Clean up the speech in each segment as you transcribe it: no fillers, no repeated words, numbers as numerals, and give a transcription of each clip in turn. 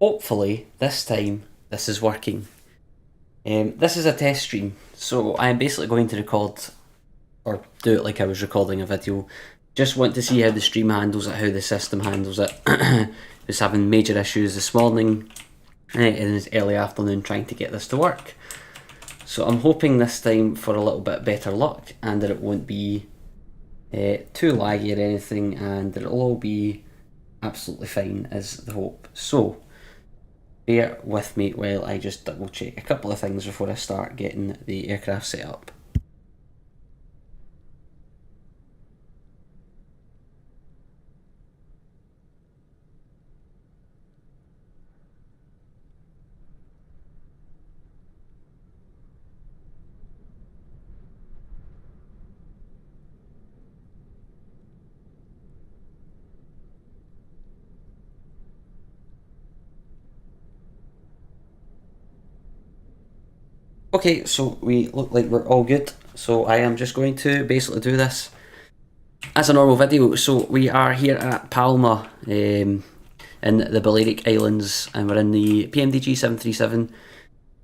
Hopefully this time this is working. This is a test stream, so I am basically going to record or do it like I was recording a video. Just want to see how the stream handles it, how the system handles it. Was having major issues this morning in this early afternoon trying to get this to work. So I'm hoping this time for a little bit better luck and that it won't be too laggy or anything, and that it'll all be absolutely fine is the hope. So bear with me while I just double check a couple of things before I start getting the aircraft set up. Okay, so we look like we're all good. So I am just going to basically do this as a normal video. So we are here at Palma in the Balearic Islands, and we're in the PMDG 737.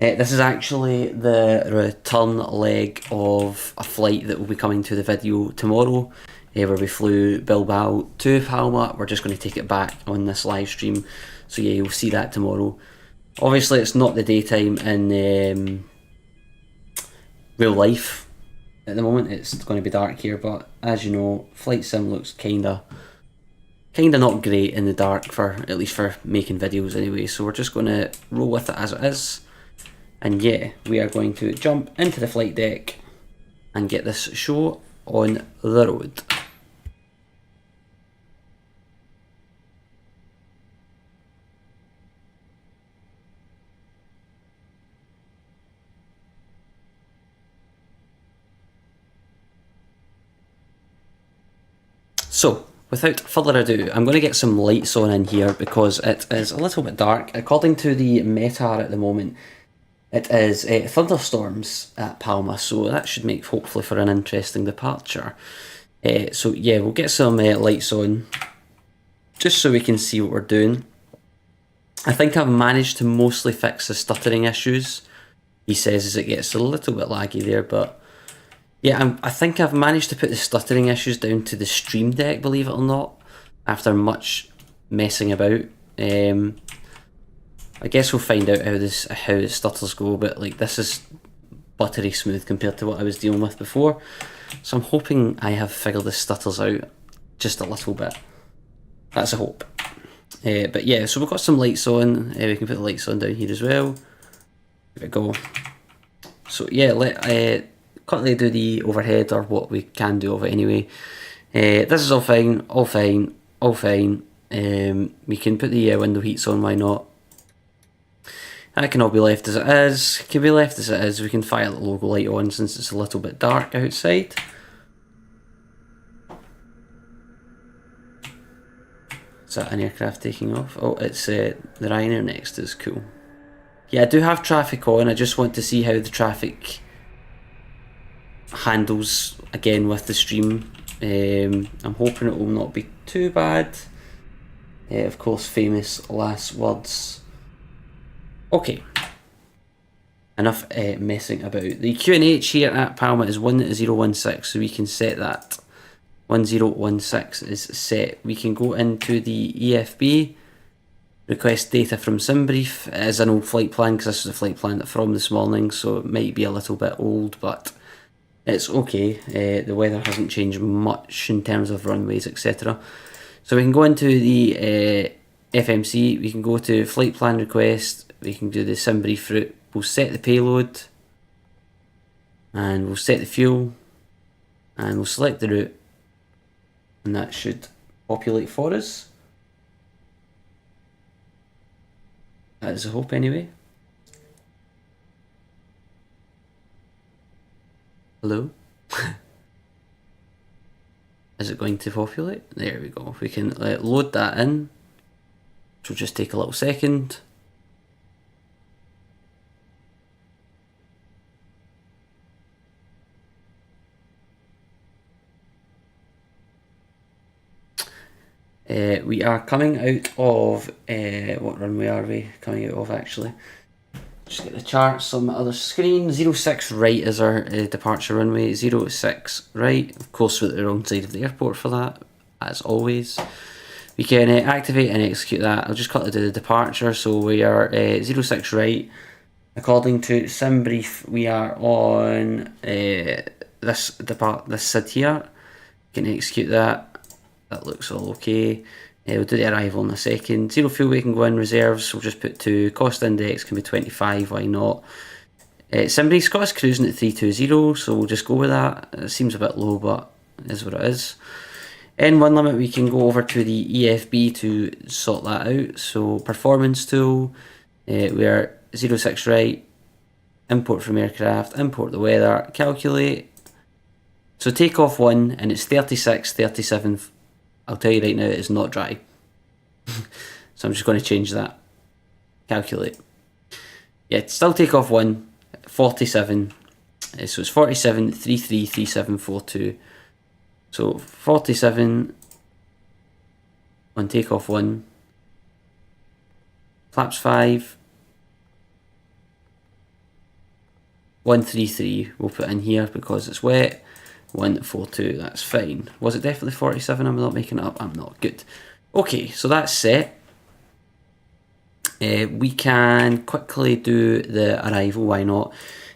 This is actually the return leg of a flight that will be coming to the video tomorrow, where we flew Bilbao to Palma. We're just going to take it back on this live stream, so yeah, you'll see that tomorrow. Obviously it's not the daytime in real life at the moment. It's going to be dark here, but as you know, flight sim looks kinda not great in the dark, for at least for making videos anyway, so we're just going to roll with it as it is. And yeah, we are going to jump into the flight deck and get this show on the road. So, without further ado, I'm going to get some lights on in here because it is a little bit dark. According to the meta at the moment, it is thunderstorms at Palma, so that should make hopefully for an interesting departure. So yeah, we'll get some lights on just so we can see what we're doing. I think I've managed to mostly fix the stuttering issues. He says as it gets a little bit laggy there, but yeah, I think I've managed to put the stuttering issues down to the Stream Deck, believe it or not, after much messing about. I guess we'll find out how the stutters go, but like this is buttery smooth compared to what I was dealing with before. So I'm hoping I have figured the stutters out just a little bit. That's a hope. But yeah, so we've got some lights on. We can put the lights on down here as well. There we go. So yeah, currently do the overhead, or what we can do of it anyway. This is all fine, all fine, all fine. We can put the window heats on, why not? That can all be left as it is. Can be left as it is. We can fire the logo light on since it's a little bit dark outside. Is that an aircraft taking off? Oh, it's the Ryanair next is cool. Yeah, I do have traffic on. I just want to see how the traffic handles again with the stream. I'm hoping it will not be too bad. Of course, famous last words. Okay, enough messing about. The QNH here at Palma is 1016, so we can set that. 1016 is set. We can go into the EFB, request data from SimBrief. It is an old flight plan because this is a flight plan from this morning, so it might be a little bit old, but it's okay. The weather hasn't changed much in terms of runways, etc. So we can go into the FMC, we can go to flight plan request, we can do the SimBrief route, we'll set the payload, and we'll set the fuel, and we'll select the route, and that should populate for us. That is a hope anyway. Hello? Is it going to populate? There we go. We can load that in, which will just take a little second. We are coming out of, what runway are we coming out of actually? Just get the charts on my other screen. 06 right is our departure runway. 06 right. Of course, we're at the wrong side of the airport for that, as always. We can activate and execute that. I'll just quickly do the departure. So we are 06 right. According to SimBrief, we are on this SID here. We can execute that. That looks all okay. We'll do the arrival in a second. Zero fuel we can go in. Reserves we'll just put 2. Cost index can be 25, why not? SimBrief's got us cruising at 320, so we'll just go with that. It seems a bit low, but it is what it is. N1 limit we can go over to the EFB to sort that out. So performance tool, we are 06 right, import from aircraft, import the weather, calculate. So takeoff 1 and it's 36, 37. I'll tell you right now, it is not dry. So I'm just going to change that. Calculate. Yeah, still takeoff 1, 47. So it's 47, 33, 37, 42. So 47 on takeoff 1. Flaps 5. 133 we'll put in here because it's wet. 142, that's fine. Was it definitely 47? I'm not making it up. I'm not. Good. Okay, so that's set. We can quickly do the arrival, why not?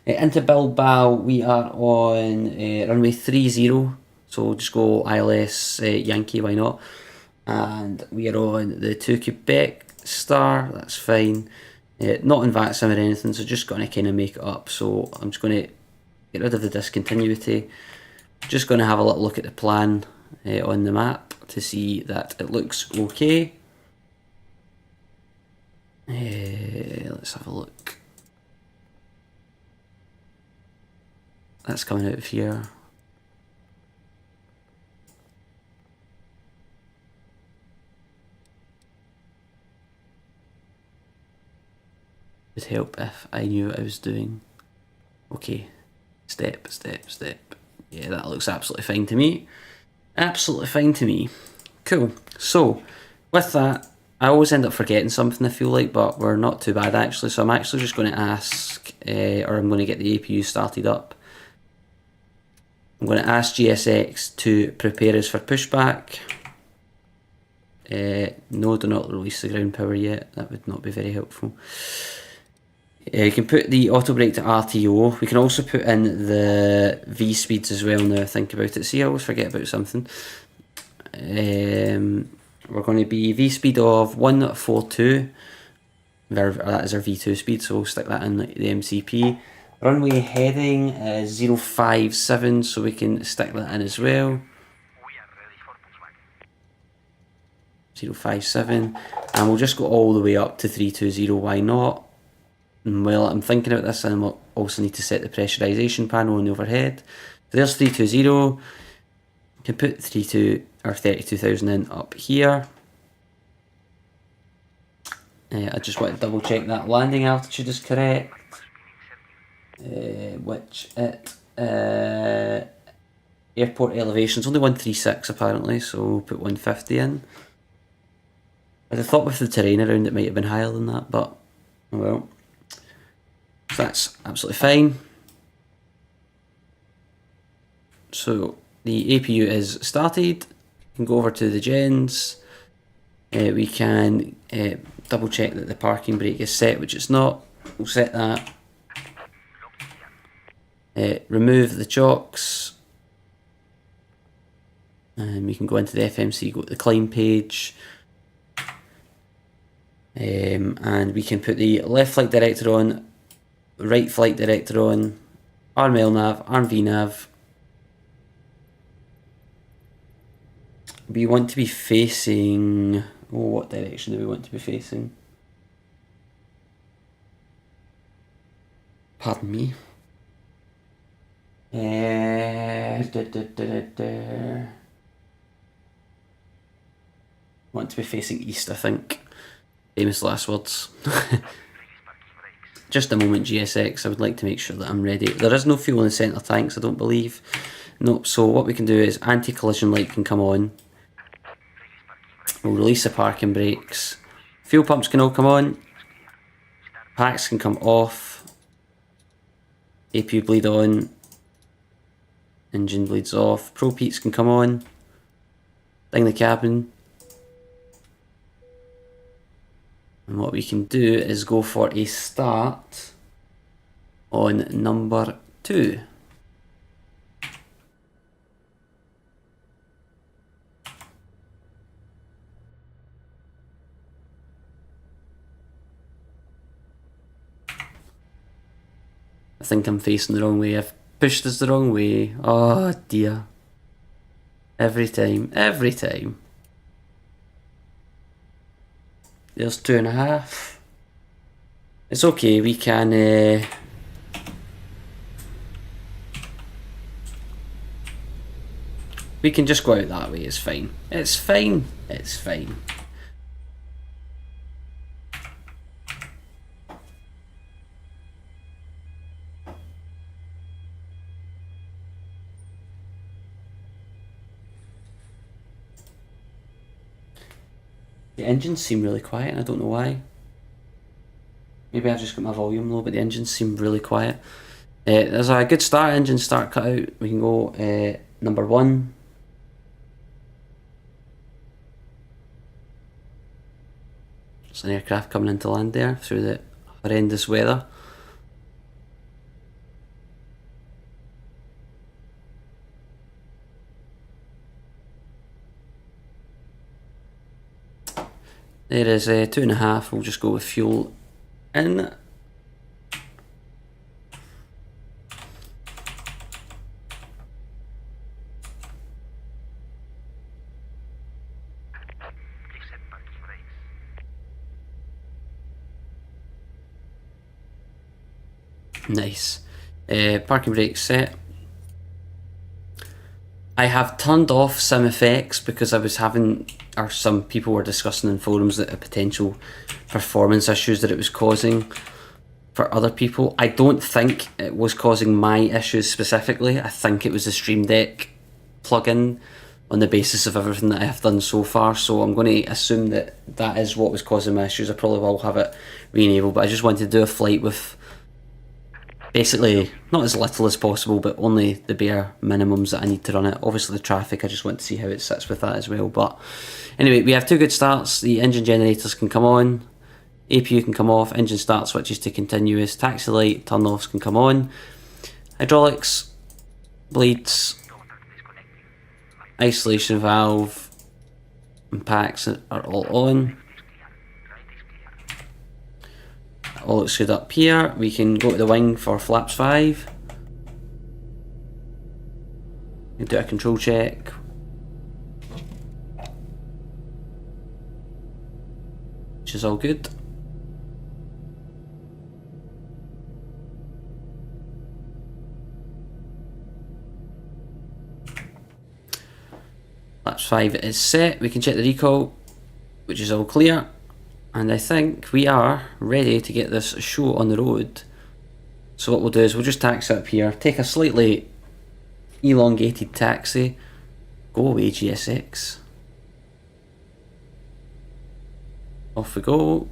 Into Bilbao, we are on runway 30. So we'll just go ILS Yankee, why not? And we are on the 2 Quebec star, that's fine. Not in VATSIM or anything, so just going to kind of make it up. So I'm just going to get rid of the discontinuity. Just going to have a little look at the plan on the map to see that it looks okay. Let's have a look. That's coming out of here. Would help if I knew what I was doing. Okay, step. Yeah, that looks absolutely fine to me. Absolutely fine to me. Cool. So, with that, I always end up forgetting something I feel like, but we're not too bad actually. So I'm actually just going to ask, or I'm going to get the APU started up. I'm going to ask GSX to prepare us for pushback. No, do not release the ground power yet. That would not be very helpful. You can put the auto brake to RTO. We can also put in the V speeds as well now I think about it. See, I always forget about something. We're going to be V speed of 142. That is our V2 speed, so we'll stick that in the MCP. Runway heading is 057, so we can stick that in as well. 057. And we'll just go all the way up to 320, why not? Well, I'm thinking about this, and I'll also need to set the pressurization panel on the overhead. So there's 320. You can put 32,000 in up here. I just want to double check that landing altitude is correct. Which at airport elevation is only 136 apparently, so we'll put 150 in. I'd have thought with the terrain around it might have been higher than that, but oh well. So that's absolutely fine. So the APU is started. We can go over to the gens. We can double check that the parking brake is set, which it's not. We'll set that. Remove the chocks. And we can go into the FMC, go to the climb page. And we can put the left flight director on, right flight director on, RML nav, RMV nav. We want to be facing, what direction do we want to be facing? Pardon me. Want to be facing east, I think. Famous last words. Just a moment, GSX. I would like to make sure that I'm ready. There is no fuel in the centre tanks, I don't believe. Nope, so what we can do is anti-collision light can come on. We'll release the parking brakes. Fuel pumps can all come on. Packs can come off. APU bleed on. Engine bleeds off. Pro Peats can come on. Ding the cabin. And what we can do is go for a start on number 2. I think I'm facing the wrong way. I've pushed us the wrong way. Oh dear. Every time. Every time. There's 2.5. It's okay, we can just go out that way, it's fine. It's fine. It's fine. The engines seem really quiet and I don't know why. Maybe I've just got my volume low, but the engines seem really quiet. There's a good start, engine start cut out. We can go number 1. There's an aircraft coming into land there through the horrendous weather. There is 2.5, we'll just go with fuel in. Nice. Parking brakes set. I have turned off SimFX because I was having, or some people were discussing in forums, that a potential performance issues that it was causing for other people. I don't think it was causing my issues specifically. I think it was the Stream Deck plugin on the basis of everything that I have done so far. So I'm going to assume that that is what was causing my issues. I probably will have it re-enabled, but I just wanted to do a flight with basically not as little as possible, but only the bare minimums that I need to run it. Obviously the traffic, I just want to see how it sits with that as well. But anyway, we have 2 good starts. The engine generators can come on, APU can come off, engine start switches to continuous, taxi light turn-offs can come on, hydraulics, bleeds, isolation valve and packs are all on. All looks good up here. We can go to the wing for flaps 5. We can do a control check. Which is all good. Flaps 5 is set. We can check the recall, which is all clear. And I think we are ready to get this show on the road. So what we'll do is we'll just taxi up here, take a slightly elongated taxi, go away GSX. Off we go.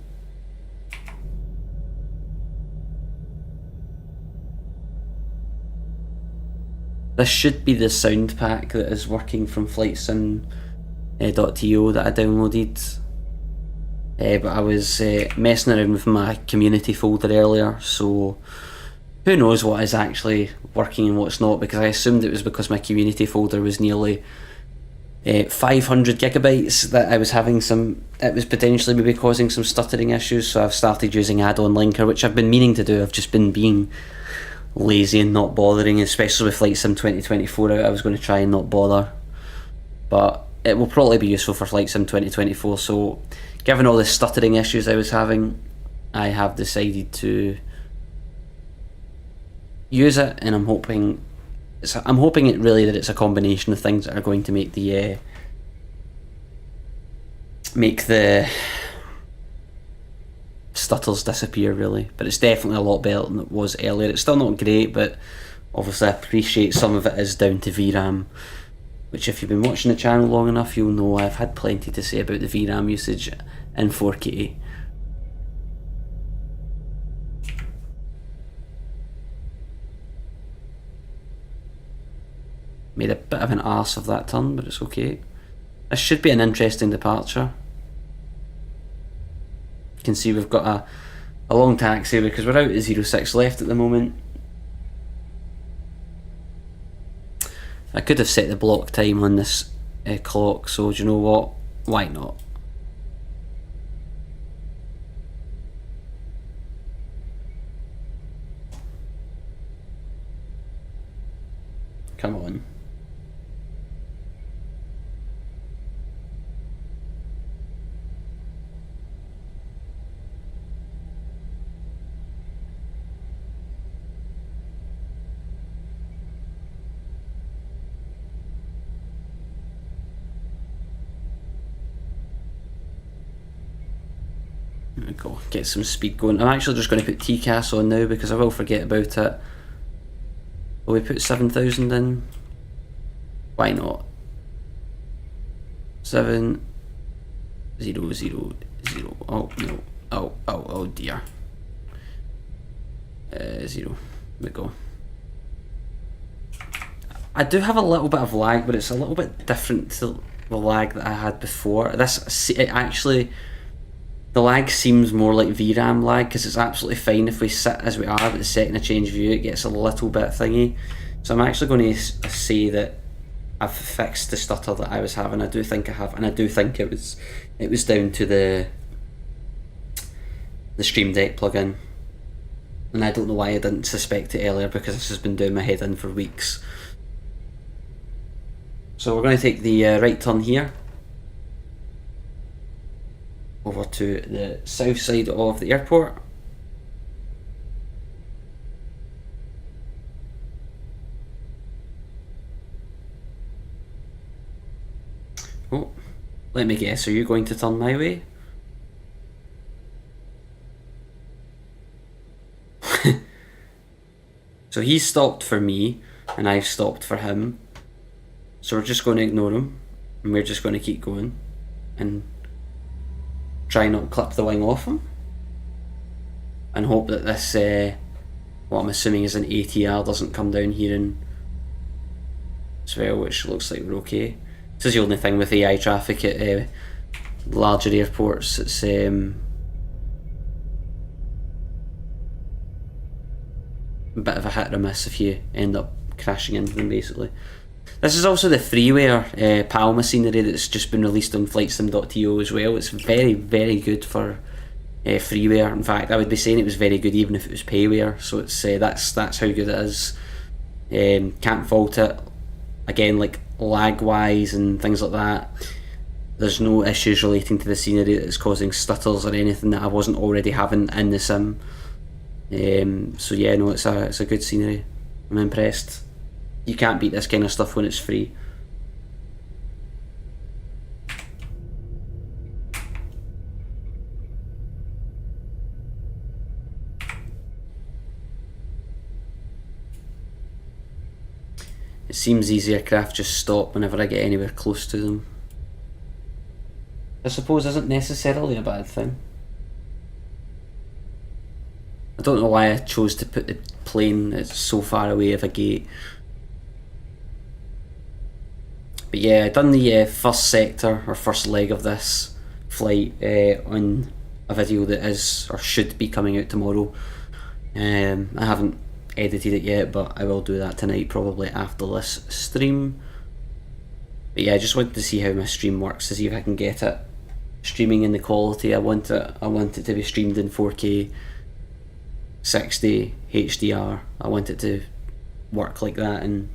This should be the sound pack that is working from FlightSim.to that I downloaded. But I was messing around with my community folder earlier, so who knows what is actually working and what's not, because I assumed it was because my community folder was nearly 500 gigabytes that I was having some, it was potentially maybe causing some stuttering issues. So I've started using add-on linker, which I've been meaning to do. I've just been being lazy and not bothering, especially with FlightSim 2024 out. I was going to try and not bother, but it will probably be useful for FlightSim 2024. So given all the stuttering issues I was having, I have decided to use it, and I'm hoping it really that it's a combination of things that are going to make the stutters disappear, really. But it's definitely a lot better than it was earlier. It's still not great, but obviously I appreciate some of it is down to VRAM which if you've been watching the channel long enough, you'll know I've had plenty to say about the VRAM usage in 4K. Made a bit of an arse of that turn, but it's okay. This should be an interesting departure. You can see we've got a long taxi because we're out at 06 left at the moment. I could have set the block time on this clock, so do you know what? Why not? Come on. There we go, get some speed going. I'm actually just going to put TCAS on now because I will forget about it. Will we put 7,000 in? Why not? 7 0 0 0. Oh no! Oh dear. 0. There we go. I do have a little bit of lag, but it's a little bit different to the lag that I had before. Actually, the lag seems more like VRAM lag because it's absolutely fine if we sit as we are, but the second I change view it gets a little bit thingy. So I'm actually going to say that I've fixed the stutter that I was having. I do think I have, and I do think it was down to the Stream Deck plugin, and I don't know why I didn't suspect it earlier because this has been doing my head in for weeks. So we're going to take the right turn here over to the south side of the airport. Oh, let me guess, are you going to turn my way? So he stopped for me and I've stopped for him. So we're just going to ignore him and we're just going to keep going and try not to clip the wing off him and hope that this what I'm assuming is an ATR doesn't come down here and as well, which looks like we're okay. This is the only thing with AI traffic at larger airports. It's a bit of a hit or miss if you end up crashing into them basically. This is also the Freeware Palma scenery that's just been released on flightsim.to as well. It's very, very good for freeware. In fact, I would be saying it was very good even if it was payware. So it's that's how good it is. Can't fault it. Again, like lag wise and things like that, there's no issues relating to the scenery that's causing stutters or anything that I wasn't already having in the sim. So yeah, no, it's a good scenery. I'm impressed. You can't beat this kind of stuff when it's free. It seems these aircraft just stop whenever I get anywhere close to them. I suppose isn't necessarily a bad thing. I don't know why I chose to put the plane so far away of a gate. But yeah, I done the first sector or first leg of this flight on a video that is or should be coming out tomorrow. I haven't edited it yet, but I will do that tonight probably after this stream. But yeah, I just wanted to see how my stream works, to see if I can get it streaming in the quality I want it. I want it to be streamed in 4K 60 HDR. I want it to work like that, and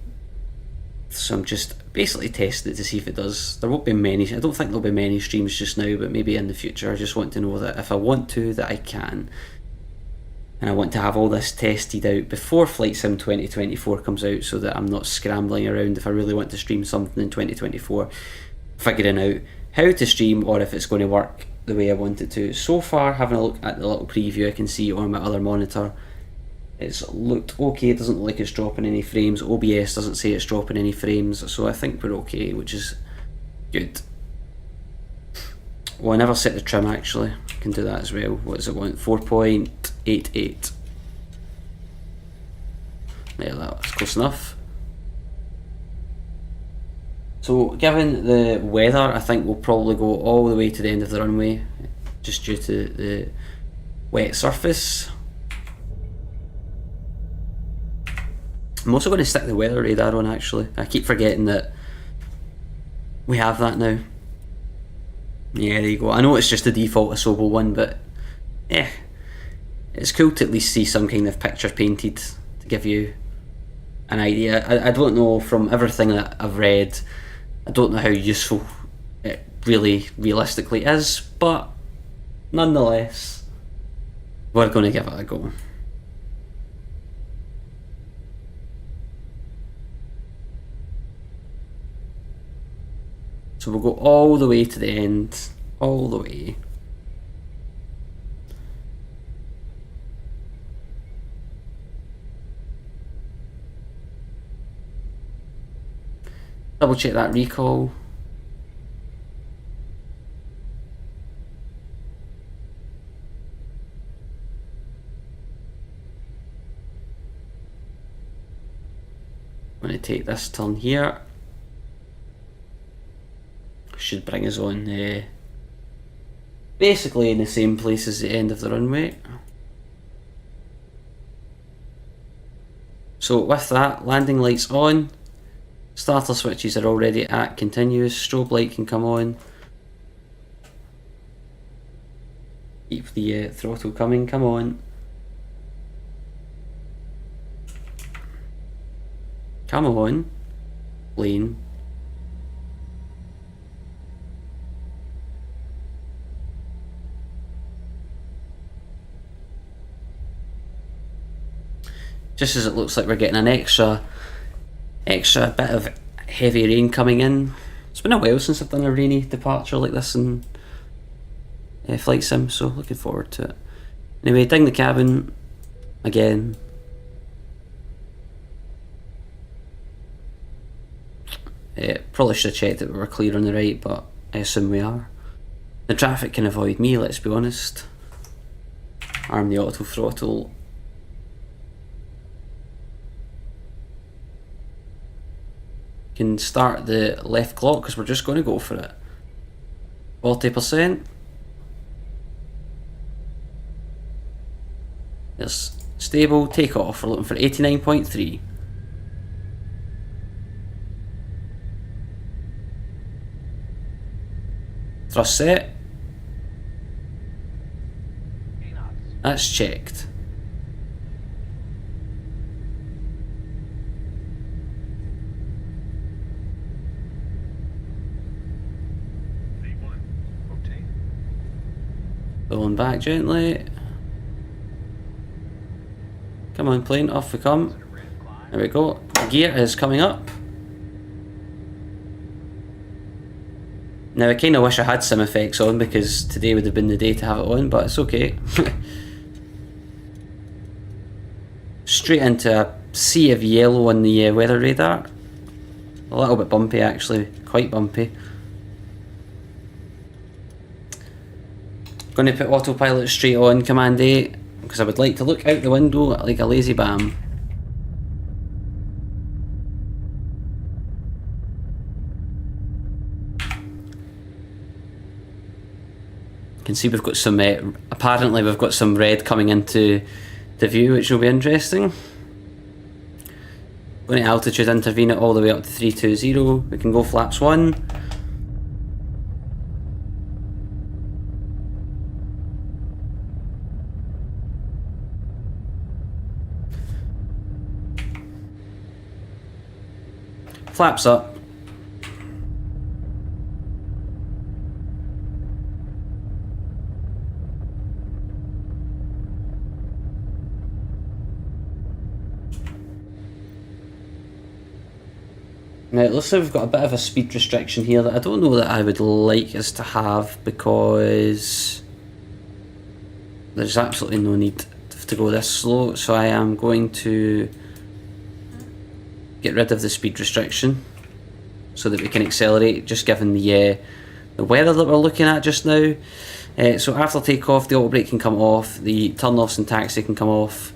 so I'm just basically testing it to see if it does. There won't be many, I don't think there'll be many streams just now, but maybe in the future. I just want to know that if I want to, that I can. And I want to have all this tested out before Flight Sim 2024 comes out, so that I'm not scrambling around if I really want to stream something in 2024, figuring out how to stream or if it's going to work the way I want it to. So far, having a look at the little preview I can see on my other monitor, It's looked okay, it doesn't look like it's dropping any frames. OBS doesn't say it's dropping any frames, so I think we're okay, which is good. Well, I never set the trim actually, I can do that as well. What does it want? 4.88. There, that's close enough. So given the weather, I think we'll probably go all the way to the end of the runway, just due to the wet surface. I'm also going to stick the weather radar on actually. I keep forgetting that we have that now. Yeah, there you go. I know it's just the default Asobo one, but yeah, it's cool to at least see some kind of picture painted to give you an idea. I don't know, from everything that I've read, I don't know how useful it really realistically is, but nonetheless, we're going to give it a go. So we'll go all the way to the end, all the way. Double check that recall. I'm going to take this turn here. Should bring us on basically in the same place as the end of the runway. So with that, landing lights on, starter switches are already at continuous, strobe light can come on. Keep the throttle coming, come on. Come on, plane. Just as it looks like we're getting an extra bit of heavy rain coming in. It's been a while since I've done a rainy departure like this in Flight Sim, so looking forward to it. Anyway, ding the cabin again. Probably should have checked that we were clear on the right, but I assume we are. The traffic can avoid me, let's be honest. Arm the auto throttle. Can start the left clock because we're just going to go for it. 40%. There's stable, take off. We're looking for 89.3. Thrust set. That's checked. Pulling back gently. Come on plane, off we come. There we go. The gear is coming up. Now I kinda wish I had SimFX on because today would have been the day to have it on, but it's okay. Straight into a sea of yellow on the weather radar. A little bit bumpy actually, quite bumpy. Going to put autopilot straight on Command A because I would like to look out the window like a lazy bam. You can see we've got some, apparently we've got some red coming into the view, which will be interesting. Going to altitude intervene it all the way up to 320. We can go flaps 1. Flaps up. Now it looks like we've got a bit of a speed restriction here that I don't know that I would like us to have because there's absolutely no need to to go this slow, so I am going to get rid of the speed restriction so that we can accelerate, just given the weather that we're looking at just now. So after takeoff, the auto brake can come off, the turn-offs and taxi can come off.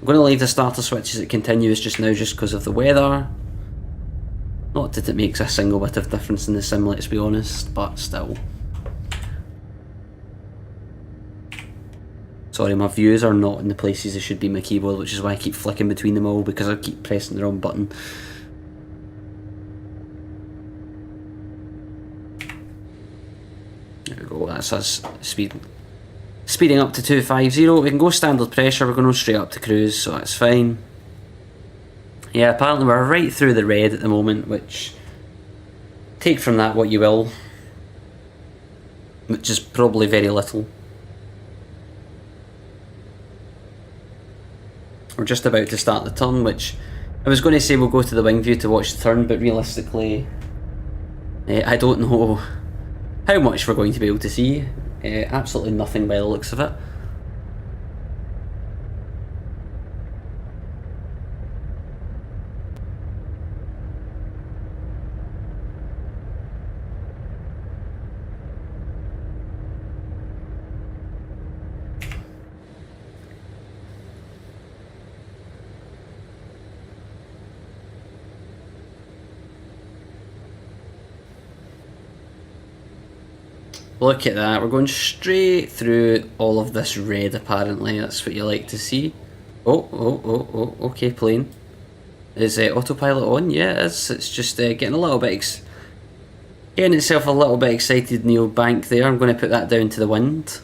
I'm going to leave the starter switches at continuous just now, just because of the weather. Not that it makes a single bit of difference in the sim, let's be honest, but still. Sorry, my views are not in the places they should be in my keyboard, which is why I keep flicking between them all, because I keep pressing the wrong button. There we go, that's us speeding up to 250. We can go standard pressure, we're going straight up to cruise, so that's fine. Yeah, apparently we're right through the red at the moment, which, take from that what you will, which is probably very little. We're just about to start the turn, which I was going to say we'll go to the wing view to watch the turn, but realistically I don't know how much we're going to be able to see. Absolutely nothing by the looks of it. Look at that, we're going straight through all of this red apparently, that's what you like to see. Oh, okay, plane. Is autopilot on? Yeah, it is. It's just getting a little bit, getting itself a little bit excited in the old bank there. I'm going to put that down to the wind.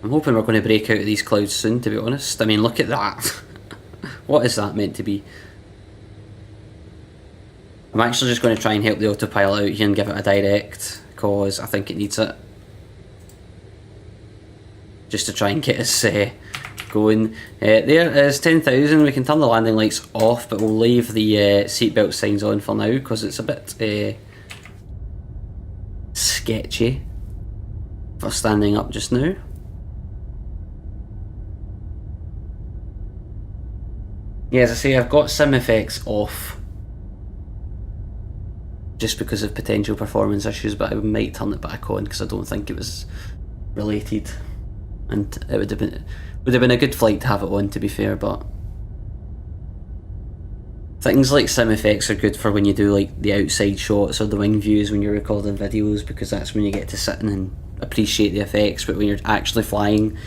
I'm hoping we're going to break out of these clouds soon, to be honest. I mean, look at that. What is that meant to be? I'm actually just going to try and help the autopilot out here and give it a direct, because I think it needs it. Just to try and get us going. There is 10,000, we can turn the landing lights off, but we'll leave the seatbelt signs on for now, because it's a bit sketchy for standing up just now. Yeah, as I say, I've got SimFX off, just because of potential performance issues, but I might turn it back on because I don't think it was related, and it would have been a good flight to have it on, to be fair. But things like SimFX are good for when you do like the outside shots or the wing views when you're recording videos, because that's when you get to sit and appreciate the effects. But when you're actually flying,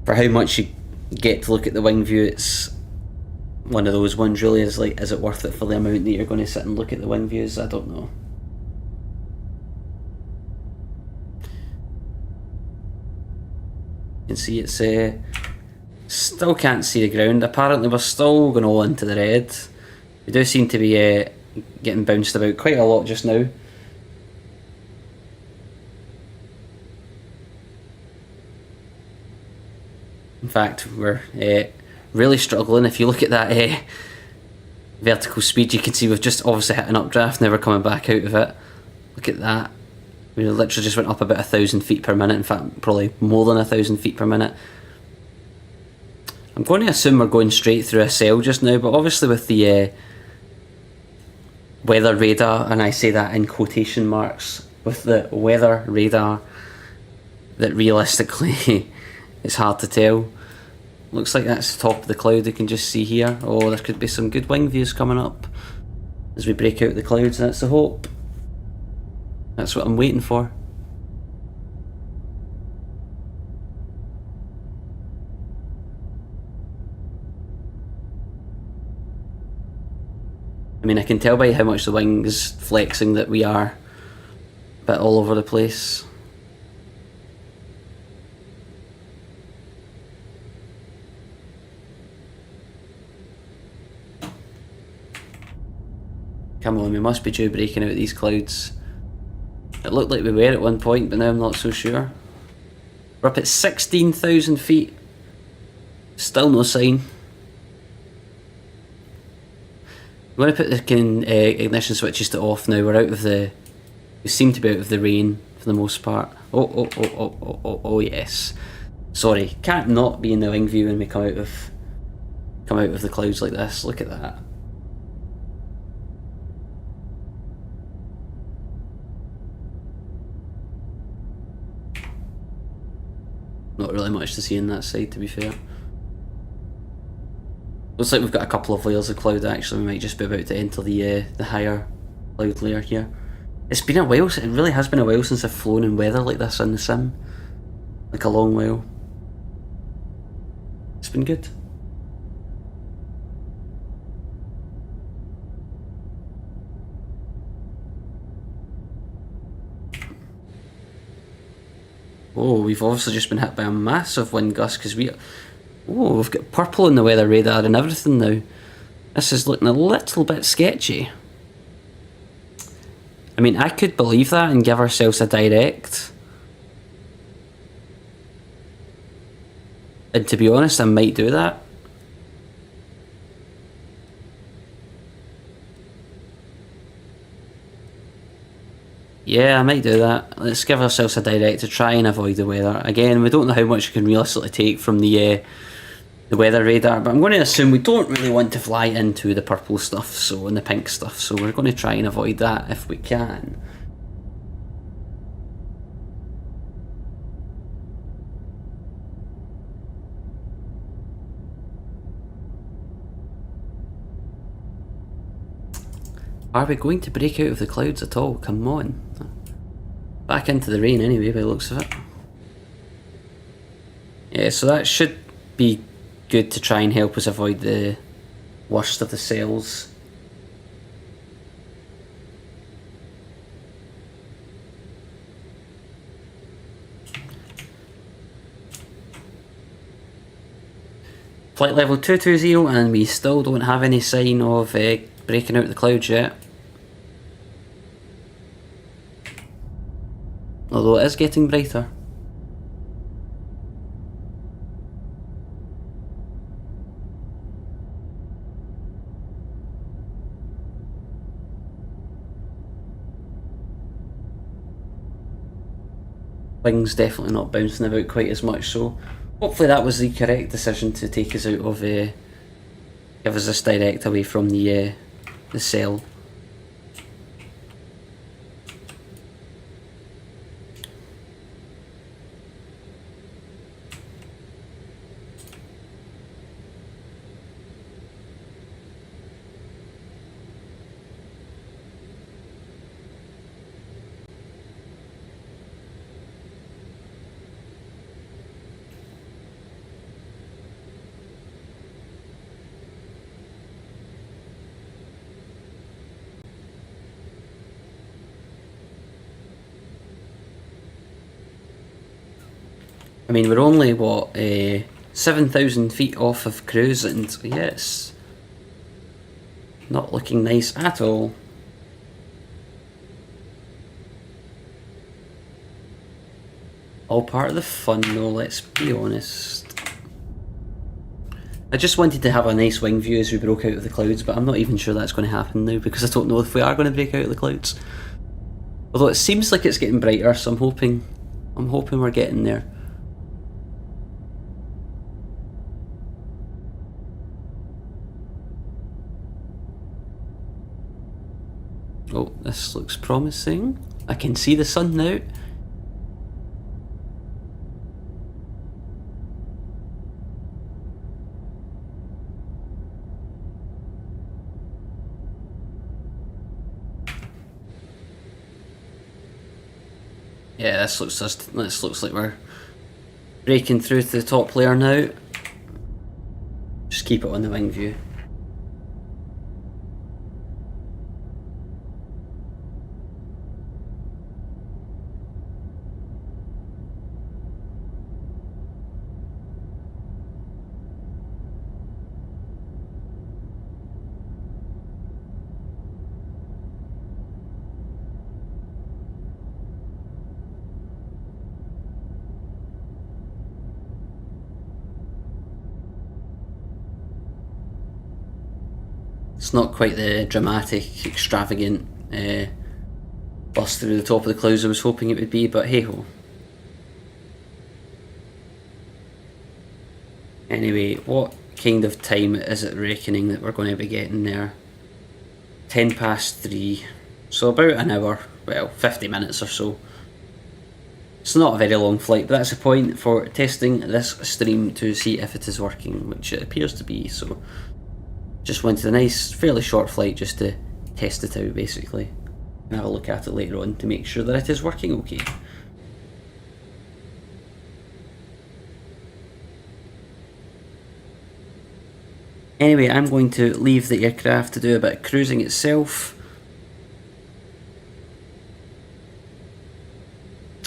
for how much you get to look at the wing view, it's one of those ones really, is like, is it worth it for the amount that you're going to sit and look at the wing views? I don't know. You can see it's still can't see the ground. Apparently we're still going all into the red. We do seem to be getting bounced about quite a lot just now. In fact, we're really struggling. If you look at that vertical speed, you can see we've just obviously hit an updraft, now we're coming back out of it. Look at that. We literally just went up about 1,000 feet per minute, in fact probably more than 1,000 feet per minute. I'm going to assume we're going straight through a cell just now, but obviously with the weather radar, and I say that in quotation marks, with the weather radar, that realistically it's hard to tell. Looks like that's the top of the cloud we can just see here. Oh, there could be some good wing views coming up as we break out the clouds, that's the hope. That's what I'm waiting for. I mean, I can tell by how much the wing is flexing that we are a bit all over the place. Come on, we must be due breaking out of these clouds. It looked like we were at one point, but now I'm not so sure. We're up at 16,000 feet. Still no sign. I'm going to put the ignition switches to off now. We're out of the... We seem to be out of the rain for for the most part. Oh yes. Sorry, can't not be in the wing view when we come out of the clouds like this. Look at that. Not really much to see in that side, to be fair. Looks like we've got a couple of layers of cloud actually. We might just be about to enter the higher cloud layer here. It's been a while, it really has been a while since I've flown in weather like this in the sim. Like a long while. It's been good. Oh, we've obviously just been hit by a massive wind gust because we've got purple in the weather radar and everything now. This is looking a little bit sketchy. I mean, I could believe that and give ourselves a direct. And to be honest, I might do that. Yeah, I might do that. Let's give ourselves a direct to try and avoid the weather. Again, we don't know how much we can realistically take from the weather radar, but I'm going to assume we don't really want to fly into the purple stuff, and the pink stuff, so we're going to try and avoid that if we can. Are we going to break out of the clouds at all? Come on. Back into the rain anyway, by the looks of it. Yeah, so that should be good to try and help us avoid the worst of the cells. Flight level 220 and we still don't have any sign of breaking out the clouds yet. Although it is getting brighter. Wings definitely not bouncing about quite as much, so hopefully that was the correct decision to take us out of give us this direct away from the cell. I mean, we're only, what, 7,000 feet off of cruise, and yes, not looking nice at all. All part of the fun though, let's be honest. I just wanted to have a nice wing view as we broke out of the clouds, but I'm not even sure that's going to happen now, because I don't know if we are going to break out of the clouds. Although it seems like it's getting brighter, so I'm hoping we're getting there. Oh, this looks promising. I can see the sun now. Yeah, this looks like we're breaking through to the top layer now. Just keep it on the wing view. It's not quite the dramatic, extravagant bust through the top of the clouds I was hoping it would be, but hey ho. Anyway, what kind of time is it reckoning that we're going to be getting there? 3:10, so about an hour, well, 50 minutes or so. It's not a very long flight, but that's the point for testing this stream to see if it is working, which it appears to be, so just wanted a nice, fairly short flight just to test it out basically, and have a look at it later on to make sure that it is working okay. Anyway, I'm going to leave the aircraft to do a bit of cruising itself,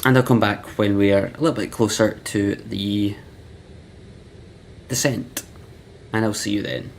and I'll come back when we are a little bit closer to the descent, and I'll see you then.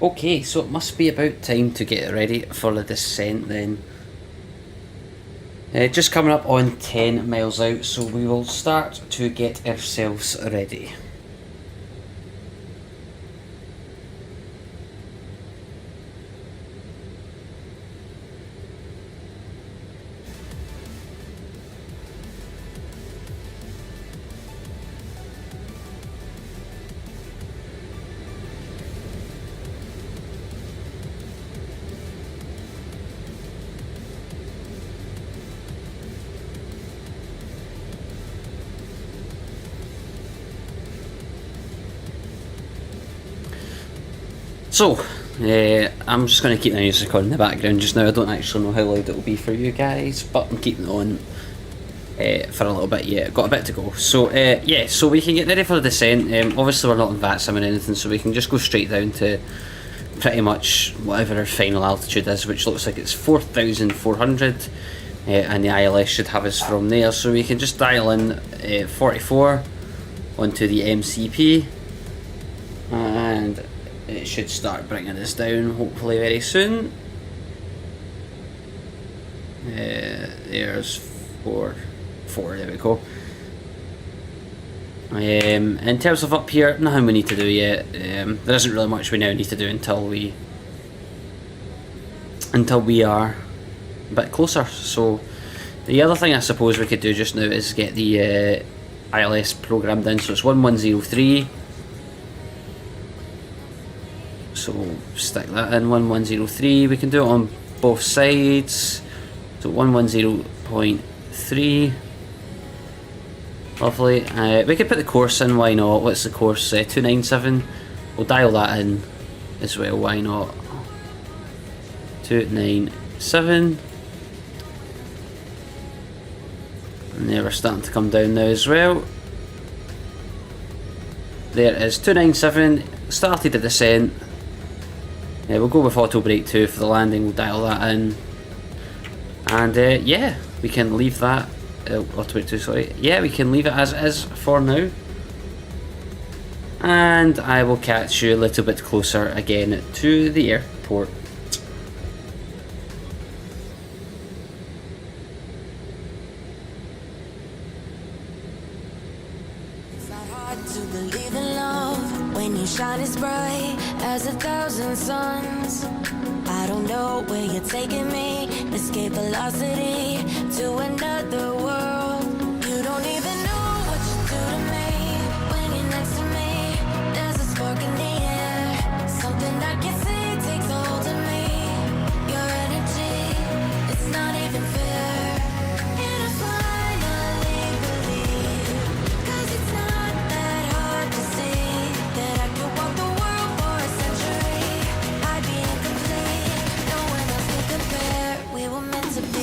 Okay, so it must be about time to get ready for the descent then. Just coming up on 10 miles out, so we will start to get ourselves ready. So, I'm just going to keep the music on in the background just now. I don't actually know how loud it will be for you guys, but I'm keeping it on for a little bit yet. Got a bit to go. So, yeah, so we can get ready for the descent. Obviously, we're not in VATSIM or anything, so we can just go straight down to pretty much whatever our final altitude is, which looks like it's 4,400, and the ILS should have us from there. So we can just dial in 44 onto the MCP, and it should start bringing us down hopefully very soon. There's 4, there we go. In terms of up here, nothing we need to do yet. There isn't really much we now need to do until we are a bit closer. So the other thing I suppose we could do just now is get the ILS programmed in. So it's 1103. So we'll stick that in 1103. We can do it on both sides. So 110.3. Lovely. We could put the course in, why not? What's the course? 297. We'll dial that in as well, why not? 297. And there, we're starting to come down now as well. There it is, 297. Started the descent. We'll go with auto brake 2 for the landing. We'll dial that in. And yeah, we can leave that. Auto brake 2, sorry. Yeah, we can leave it as is for now. And I will catch you a little bit closer again to the airport. Shine as bright as 1,000 suns. I don't know where you're taking me. Escape velocity to another world. You don't even know what you do to me. When you're next to me, there's a spark in the air. Something I can see takes a hold of me. Your energy, it's not even fair. And I finally believe, 'cause it's not that hard to see that I could walk the world for a century. I'd be incomplete, no one else can compare. We were meant to be.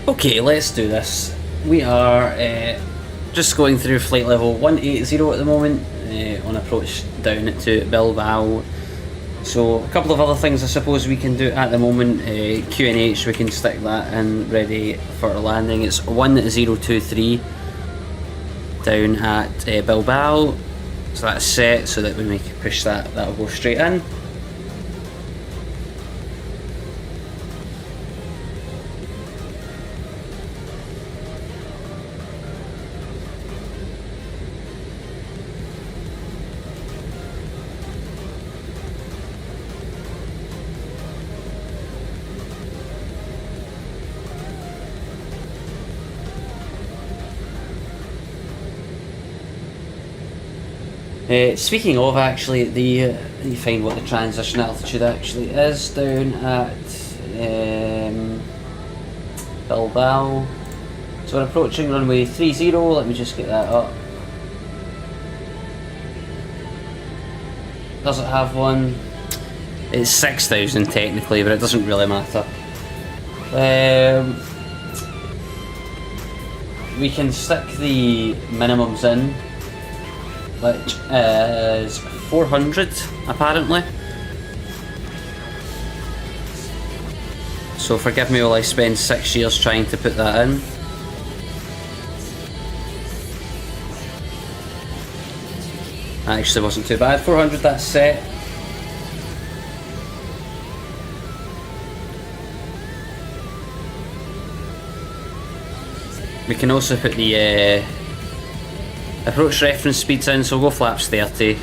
Okay, let's do this. We are just going through flight level 180 at the moment, on approach down to Bilbao. So a couple of other things I suppose we can do at the moment. QNH, we can stick that in ready for landing. It's 1023 down at Bilbao. So that's set, so that when we push that, that'll go straight in. Speaking of, actually, let me find what the transition altitude actually is down at Bilbao. So we're approaching runway 30, let me just get that up. Does it have one? It's 6,000 technically, but it doesn't really matter. We can stick the minimums in, which is 400 apparently. So forgive me while I spend 6 years trying to put that in. That actually wasn't too bad. 400, that's set. We can also put the approach reference speeds in, so we'll go flaps 30.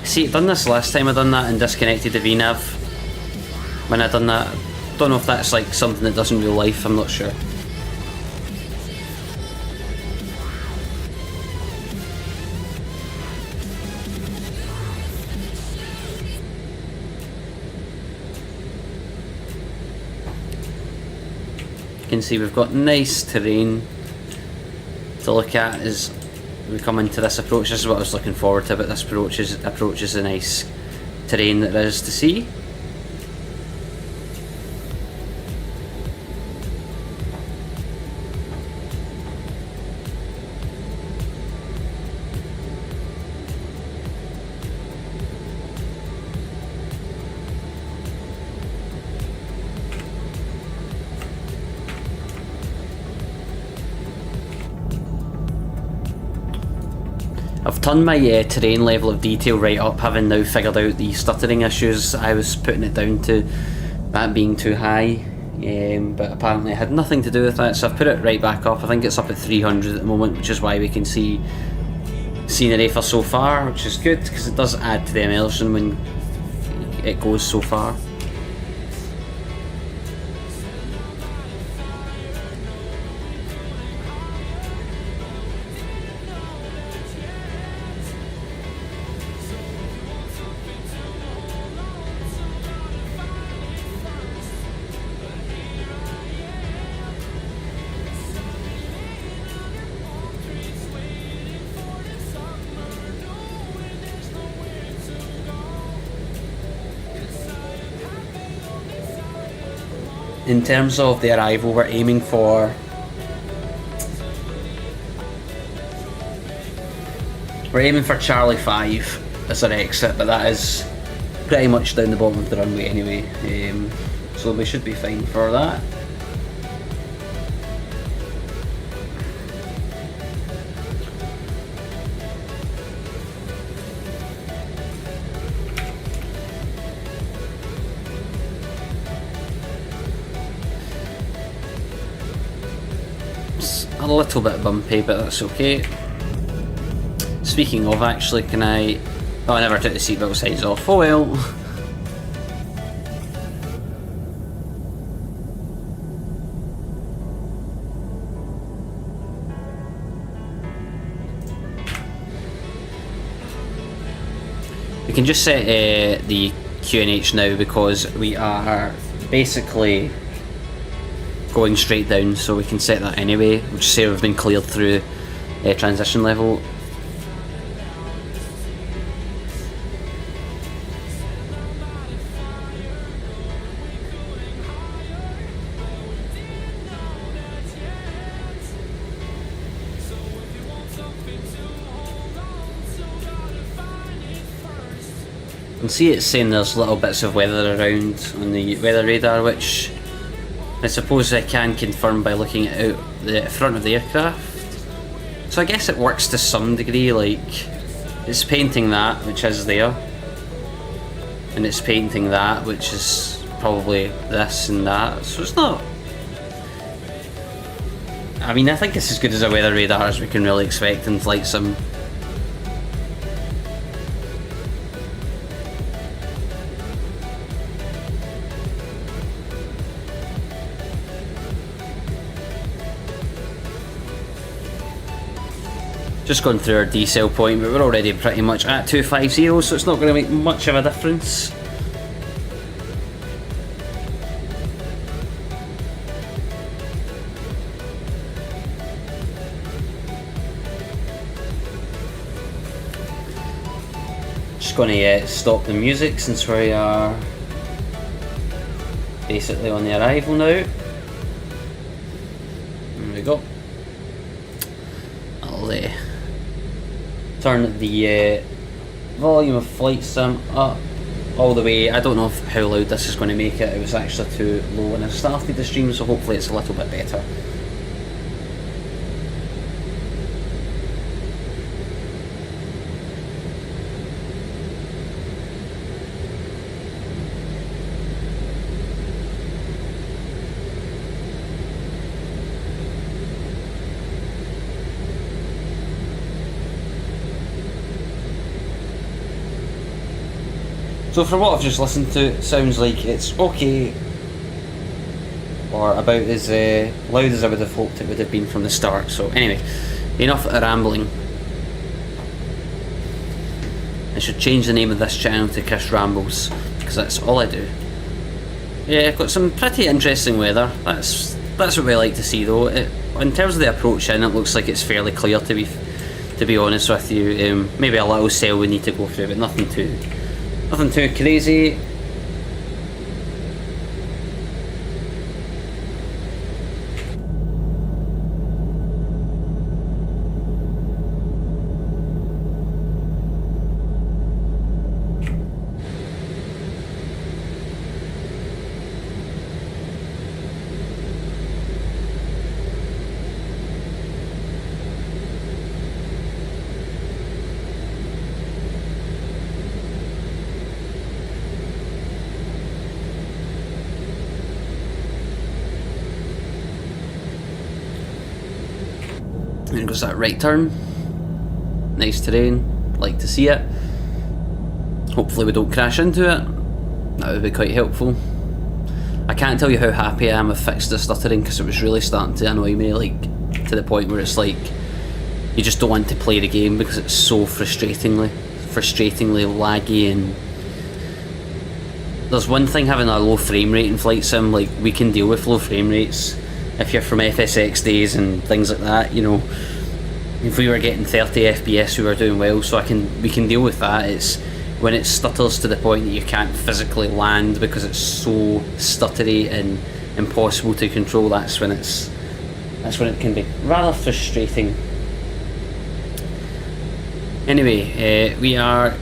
See, I've done this last time I done that and disconnected the VNav when I done that. Don't know if that's like something that does in real life, I'm not sure. You can see we've got nice terrain to look at as we come into this approach. This is what I was looking forward to, but this approach is a nice terrain that there is to see. I've turned my terrain level of detail right up, having now figured out the stuttering issues I was putting it down to, that being too high, but apparently it had nothing to do with that, so I've put it right back up. I think it's up at 300 at the moment, which is why we can see scenery for so far, which is good because it does add to the immersion when it goes so far. In terms of the arrival, we're aiming for Charlie 5 as our exit, but that is pretty much down the bottom of the runway anyway, so we should be fine for that. A little bit bumpy, but that's okay. Speaking of, actually, can I... Oh, I never took the seatbelt sides off. Oh well. We can just set the QNH now because we are basically going straight down, so we can set that anyway. We'll just say we've been cleared through transition level. can see it's saying there's little bits of weather around on the weather radar, which I suppose I can confirm by looking out the front of the aircraft. So I guess it works to some degree, like it's painting that, which is there, and it's painting that, which is probably this and that, so it's not... I mean, I think it's as good as a weather radar as we can really expect in flight sim. Just going through our decel point, but we're already pretty much at 250, so it's not going to make much of a difference. Just going to stop the music since we are basically on the arrival now. There we go. I'll turn the volume of flight sim up all the way. I don't know how loud this is going to make it. It was actually too low when I started the stream, so hopefully it's a little bit better. So from what I've just listened to, it sounds like it's okay, or about as loud as I would have hoped it would have been from the start. So anyway, enough rambling. I should change the name of this channel to Chris Rambles, because that's all I do. Yeah, I've got some pretty interesting weather. That's what we like to see though. In terms of the approach in, it looks like it's fairly clear to be honest with you. Maybe a little cell we need to go through, but nothing too crazy. There goes that right turn. Nice terrain, like to see it. Hopefully we don't crash into it. That would be quite helpful. I can't tell you how happy I am I've fixed the stuttering, because it was really starting to annoy me, like to the point where it's like you just don't want to play the game because it's so frustratingly laggy. And there's one thing having a low frame rate in flight sim, like we can deal with low frame rates if you're from FSX days and things like that, you know. If we were getting 30 FPS we were doing well, so we can deal with that. It's when it stutters to the point that you can't physically land because it's so stuttery and impossible to control, that's when it can be rather frustrating. Anyway, we are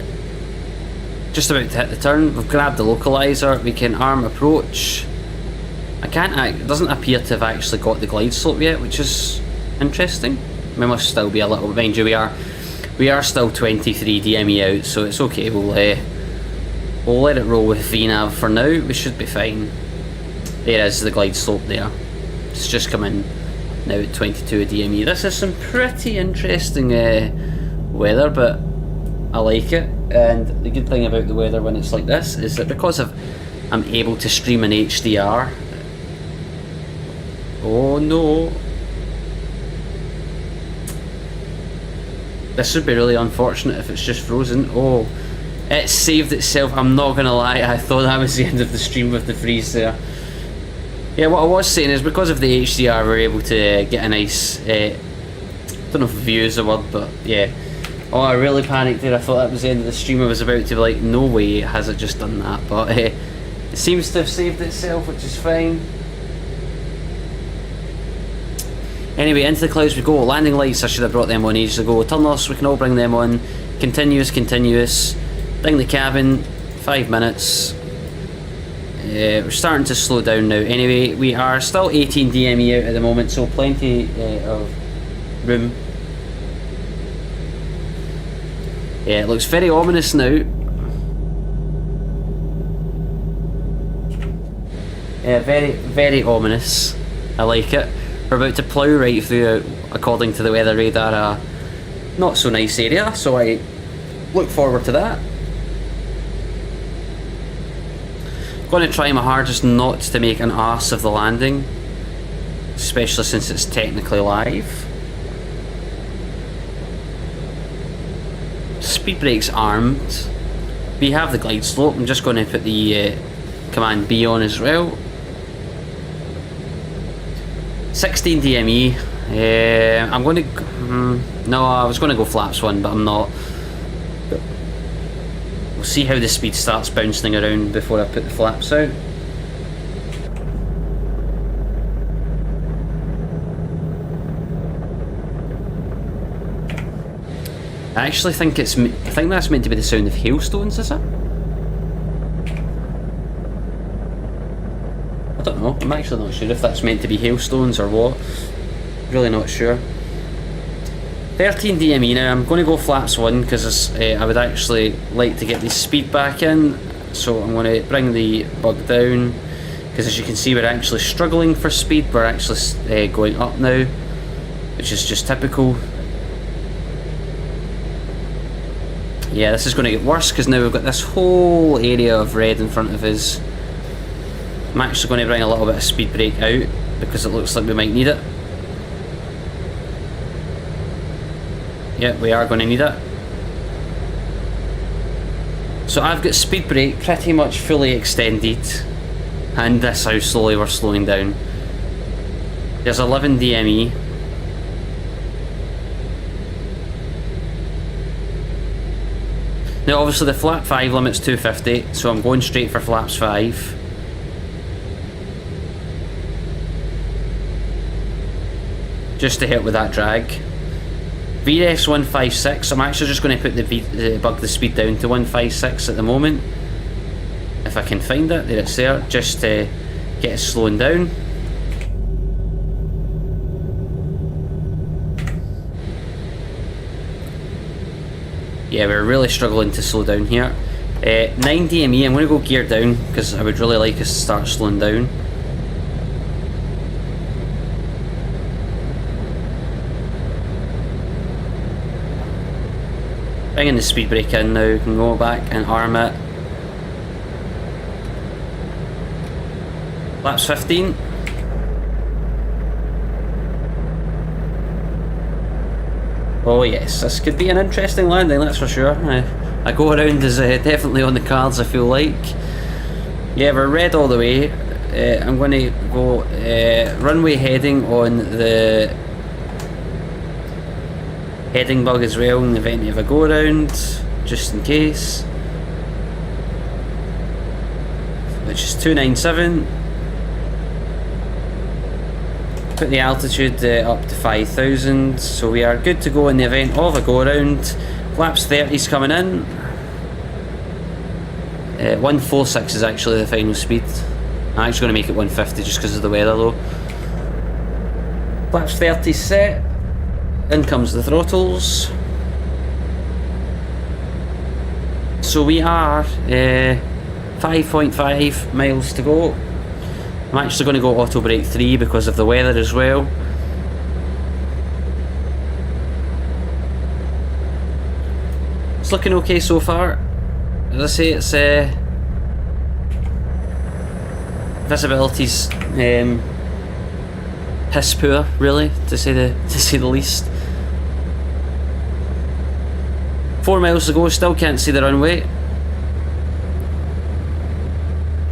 just about to hit the turn. We've grabbed the localizer, we can arm approach. It doesn't appear to have actually got the glide slope yet, which is interesting. We must still be a little, mind you, we are still 23 DME out, so it's okay. We'll let it roll with VNAV for now. We should be fine. There is the glide slope there. It's just come in now at 22 DME. This is some pretty interesting weather, but I like it. And the good thing about the weather when it's like this is that because I'm able to stream in HDR. Oh no. This would be really unfortunate if it's just frozen. Oh, it saved itself. I'm not gonna lie, I thought that was the end of the stream with the freeze there. Yeah, what I was saying is because of the HDR we're able to get a nice, I don't know if view is the word, but yeah. Oh, I really panicked there. I thought that was the end of the stream. I was about to be like, no way has it just done that, but it seems to have saved itself, which is fine. Anyway, into the clouds we go. Landing lights, I should have brought them on ages ago. Turn offs, we can all bring them on. Continuous. Ding the cabin. 5 minutes. We're starting to slow down now. Anyway, we are still 18 DME out at the moment, so plenty of room. Yeah, it looks very ominous now. Yeah, very, very ominous. I like it. We're about to plough right through, according to the weather radar, a not so nice area, so I look forward to that. Going to try my hardest not to make an arse of the landing, especially since it's technically live. Speed brake's armed. We have the glide slope. I'm just going to put the command B on as well. 16 DME. I'm going to... no, I was going to go flaps 1, but I'm not. We'll see how the speed starts bouncing around before I put the flaps out. I actually think it's... I think that's meant to be the sound of hailstones, is it? I don't know. I'm actually not sure if that's meant to be hailstones or what. Really not sure. 13 DME now. I'm going to go flaps 1 because I would actually like to get the speed back in. So I'm going to bring the bug down because, as you can see, we're actually struggling for speed. We're actually going up now, which is just typical. Yeah, this is going to get worse because now we've got this whole area of red in front of us. I'm actually going to bring a little bit of speed brake out because it looks like we might need it. Yeah, we are going to need it. So I've got speed brake pretty much fully extended, and this how slowly we're slowing down. There's 11 DME. Now obviously the flap 5 limit's 250, so I'm going straight for flaps 5. Just to help with that drag. VRS 156, I'm actually just going to put bug the speed down to 156 at the moment. If I can find it, there it's there, just to get it slowing down. Yeah, we're really struggling to slow down here. 9 DME, I'm going to go gear down because I would really like us to start slowing down. Bringing the speed brake in now, we can go back and arm it. Laps 15. Oh yes, this could be an interesting landing, that's for sure. A go around is definitely on the cards, I feel like. Yeah, we're red all the way. I'm going to go runway heading on the heading bug as well in the event of a go around, just in case. Which is 297. Put the altitude up to 5,000, so we are good to go in the event of a go around. Flaps 30's coming in. 146 is actually the final speed. I'm actually going to make it 150 just because of the weather though. Flaps 30 set. In comes the throttles. So we are 5.5 miles to go. I'm actually going to go auto brake 3 because of the weather as well. It's looking okay so far. As I say, it's visibility's piss poor, really, to say the least. 4 miles to go, still can't see the runway.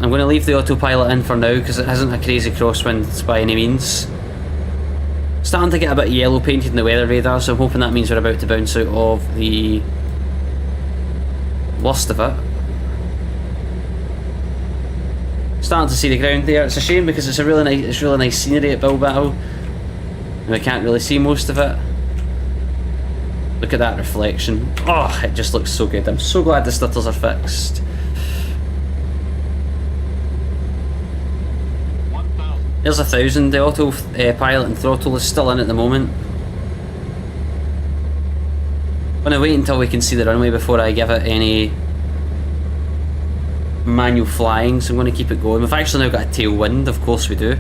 I'm going to leave the autopilot in for now because it isn't a crazy crosswind by any means. Starting to get a bit of yellow painted in the weather radar, so I'm hoping that means we're about to bounce out of the worst of it. Starting to see the ground there. It's a shame because it's really nice scenery at Bilbao, and we can't really see most of it. Look at that reflection. Oh, it just looks so good. I'm so glad the stutters are fixed. There's 1,000. The auto pilot and throttle is still in at the moment. I'm gonna wait until we can see the runway before I give it any manual flying, so I'm gonna keep it going. We've actually now got a tailwind, of course we do.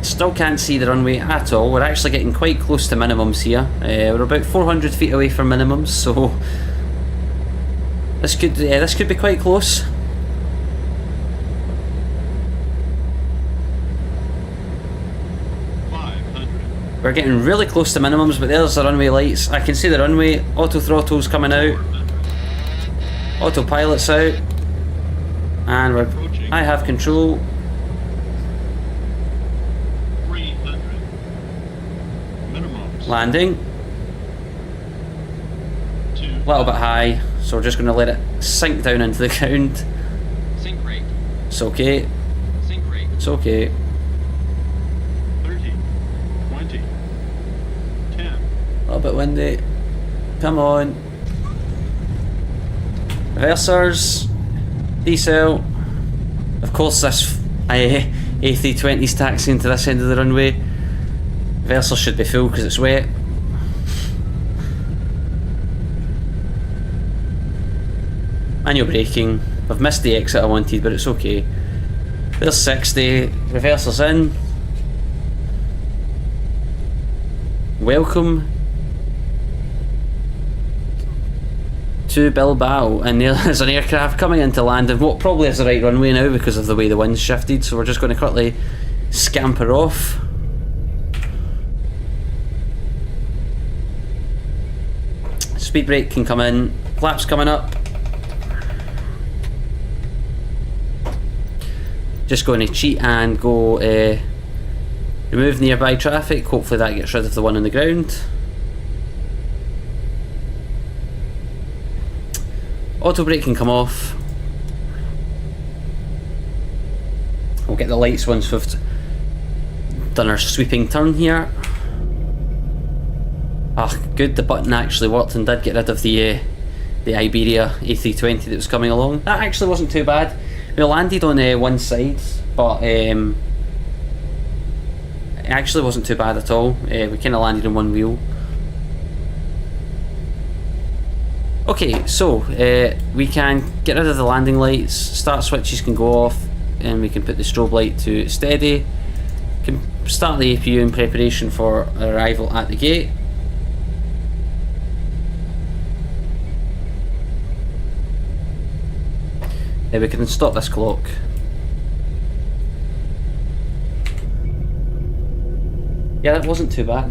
Still can't see the runway at all. We're actually getting quite close to minimums here. We're about 400 feet away from minimums, so this could be quite close. We're getting really close to minimums, but there's the runway lights. I can see the runway. Auto throttle's coming out. Autopilot's out. And I have control. 300. Minimums. Landing. A little bit high, so we're just going to let it sink down into the ground. Sink rate. It's okay. Sink rate. It's okay. 30. 20. 10. A little bit windy. Come on. Reversers. Decel. Of course this A320's taxiing to this end of the runway. Reversers should be full because it's wet. Manual braking. I've missed the exit I wanted, but it's okay. There's 60. Reversers in. Welcome to Bilbao, and there's an aircraft coming into land in what probably is the right runway now because of the way the wind's shifted, so we're just going to quickly scamper off. Speed brake can come in. Flaps coming up. Just going to cheat and go remove nearby traffic. Hopefully that gets rid of the one on the ground. Auto brake can come off. We'll get the lights once we've done our sweeping turn here. Ah, good, the button actually worked and did get rid of the Iberia A320 that was coming along. That actually wasn't too bad. We landed on one side, but it actually wasn't too bad at all. We kind of landed on one wheel. Okay, so we can get rid of the landing lights, start switches can go off, and we can put the strobe light to steady. Can start the APU in preparation for arrival at the gate. We can stop this clock. Yeah, that wasn't too bad.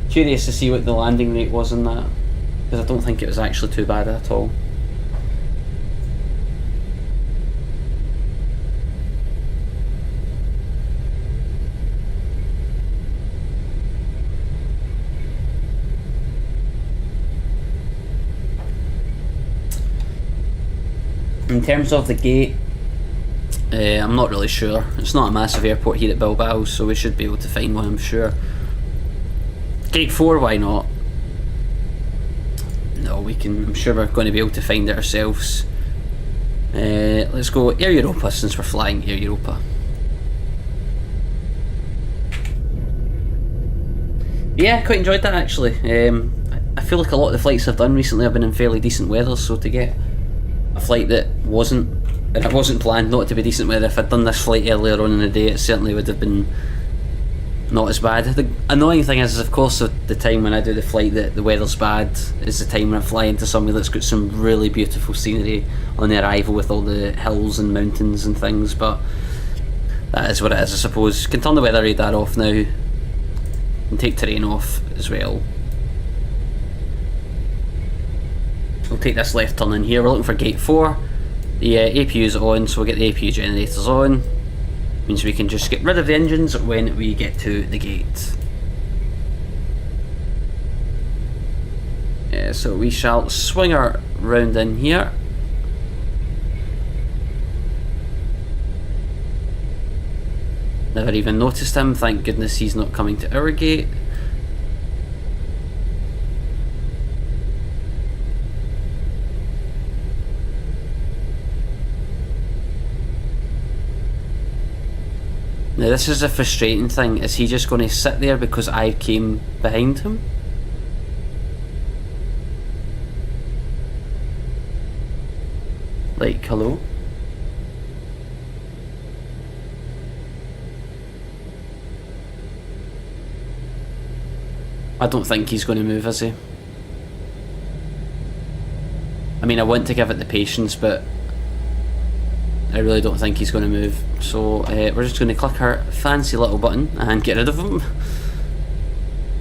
Curious to see what the landing rate was on that, because I don't think it was actually too bad at all. In terms of the gate, I'm not really sure. It's not a massive airport here at Bilbao, so we should be able to find one, I'm sure. Gate 4, why not? No, we can. I'm sure we're going to be able to find it ourselves. Let's go Air Europa since we're flying Air Europa. Yeah, quite enjoyed that actually. I feel like a lot of the flights I've done recently have been in fairly decent weather, so to get a flight that wasn't, and it wasn't planned not to be decent weather, if I'd done this flight earlier on in the day, it certainly would have been not as bad. The annoying thing is of course the time when I do the flight that the weather's bad is the time when I fly into somewhere that's got some really beautiful scenery on the arrival with all the hills and mountains and things, but that is what it is, I suppose. You can turn the weather radar off now and take terrain off as well. We'll take this left turn in here. We're looking for gate 4. The APU's on, so we'll get the APU generators on. Means we can just get rid of the engines when we get to the gate. So we shall swing our round in here. Never even noticed him, thank goodness he's not coming to our gate. Now this is a frustrating thing. Is he just going to sit there because I came behind him? Like, hello? I don't think he's going to move, is he? I mean, I want to give it the patience, but I really don't think he's going to move. So we're just going to click our fancy little button and get rid of him.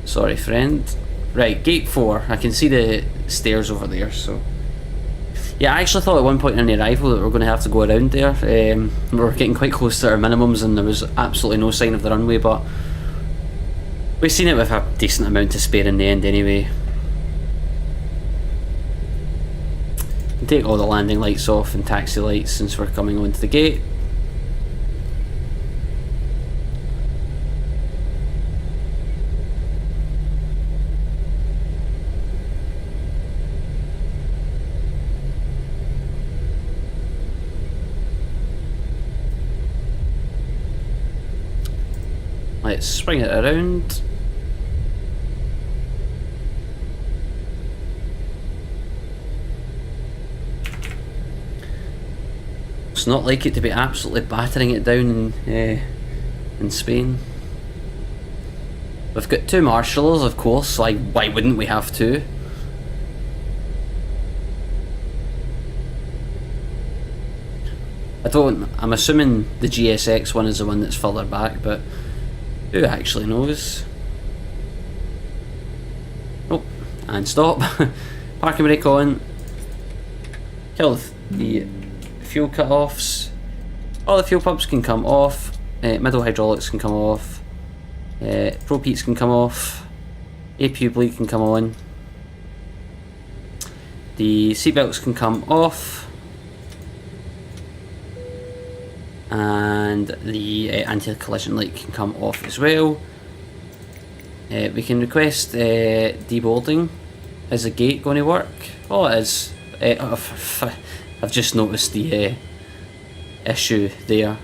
Sorry, friend. Right, gate 4. I can see the stairs over there, so... Yeah, I actually thought at one point in the arrival that we were going to have to go around there. We were getting quite close to our minimums and there was absolutely no sign of the runway, but we've seen it with a decent amount to spare in the end anyway. We'll take all the landing lights off and taxi lights since we're coming onto the gate. Let's swing it around. It's not like it to be absolutely battering it down in Spain. We've got 2 marshals, of course, like why wouldn't we have 2? I'm assuming the GSX one is the one that's further back, but who actually knows? Oh, and stop. Parking brake on. Kill the fuel cut-offs. All the fuel pumps can come off. Middle hydraulics can come off. Probe heats can come off. APU bleed can come on. The seatbelts can come off. And the anti-collision light can come off as well. We can request deboarding. Is the gate going to work? Oh, it is. I've just noticed the issue there.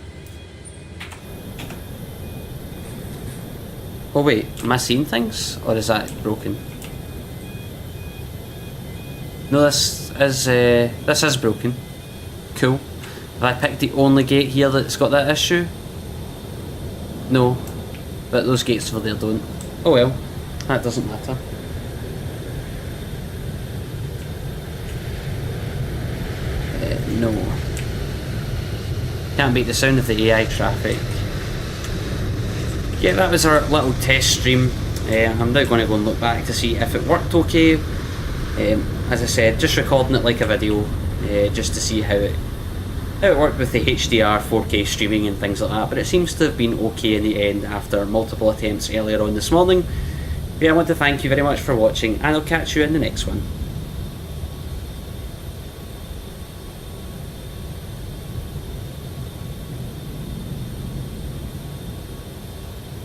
Oh wait, am I seeing things? Or is that broken? No, this is broken. Cool. Have I picked the only gate here that's got that issue? No. But those gates over there don't. Oh well, that doesn't matter. No. Can't beat the sound of the AI traffic. Yeah, that was our little test stream. I'm now going to go and look back to see if it worked okay. As I said, just recording it like a video, just to see how it worked with the HDR 4K streaming and things like that, but it seems to have been okay in the end after multiple attempts earlier on this morning. But yeah, I want to thank you very much for watching, and I'll catch you in the next one.